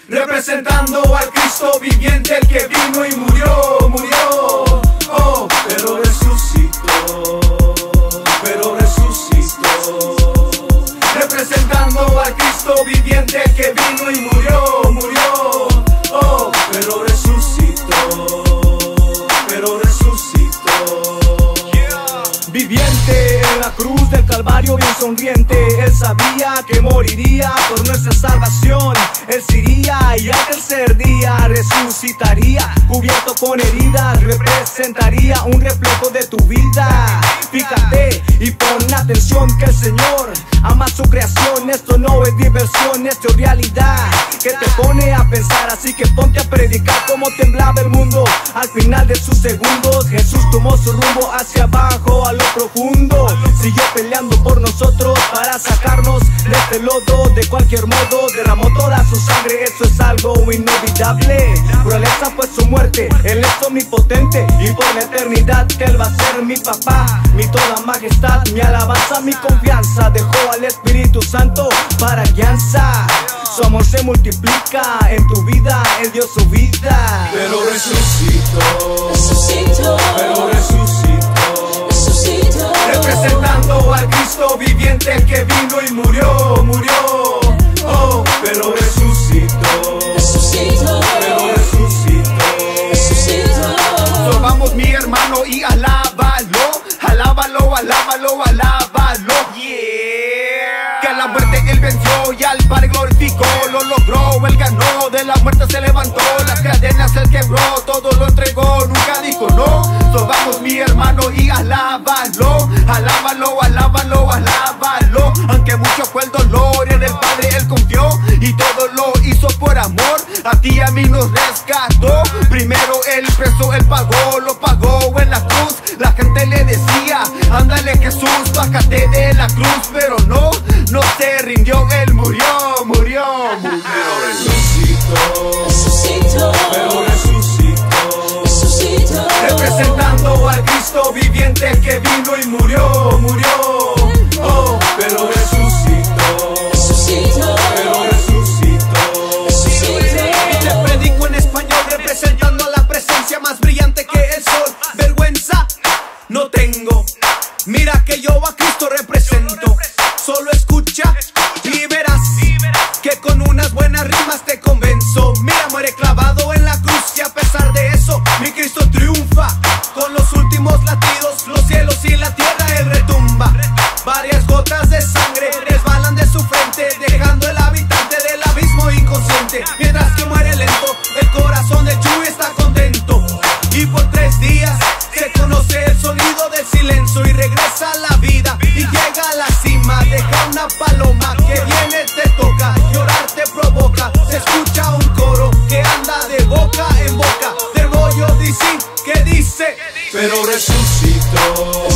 representando al Cristo viviente, el que vino y murió, murió, oh, pero resucitó, representando al Cristo viviente, el que vino y murió, murió, oh, pero resucitó, viviente en la cruz del Calvario, bien sonriente. Él sabía que moriría por nuestra salvación. Él se iría y al tercer día resucitaría, cubierto con heridas, representaría un reflejo de tu vida. Fíjate y pon atención que el Señor ama su creación. Esto no es diversión, esto es realidad que te pone a pensar. Así que ponte a predicar cómo temblaba el mundo al final de sus segundos. Jesús tomó su rumbo hacia abajo, a lo profundo. Siguió peleando por nosotros para sacarnos de este lodo. De cualquier modo derramó toda su sangre, eso es algo inolvidable. Naturaleza fue su muerte, Él es omnipotente y por la eternidad que Él va a ser mi papá, mi toda majestad, mi alabanza, mi confianza. Dejó al Espíritu Santo para guianza. Su amor se multiplica en tu vida, Él dio su vida. Pero resucitó, pero resucitó, representando al Cristo viviente, el que vino y murió, murió, oh, pero resucitó, pero resucitó. So vamos mi hermano y alábalo, alábalo, alábalo, alábalo, yeah. Que a la muerte Él venció y al Padre glorificó, lo logró, Él ganó, de la muerte se levantó, las cadenas Él quebró, todo lo entregó, nunca dijo no. So vamos mi hermano y alábalo, alábalo, alábalo, alábalo. Aunque mucho fue el dolor, en el Padre Él confió y todo lo hizo por amor. A ti y a mí nos rescató. Primero el precio Él pagó, lo pagó en la cruz. La gente le decía, ándale Jesús, bájate de la cruz, pero no se rindió, Él murió, murió, murió. Pero resucitó, pero resucitó, representando al Cristo viviente, el que vino y murió, murió, oh, pero resucitó, pero resucitó. Y te predico en español, representando la presencia más brillante que el sol. Vergüenza no tengo, mira que yo a Cristo represento. Solo escucha y verás que con unas buenas rimas te convenzo. Mira, muere clavado en la cruz y a pesar de eso mi Cristo triunfa. Con los últimos latidos, los cielos y la tierra Él retumba. Varias gotas de sangre resbalan de su frente, dejando el habitante del abismo inconsciente. Mientras que muere lento, el corazón de Chuy está contento. Y por 3 días se conoce el sonido del silencio y regresa a la vida y llega a la cima. Deja una paloma que viene, te toca, llorar te provoca. Se escucha un coro que anda de boca en boca. Del rollo DC que dice, pero resucitó.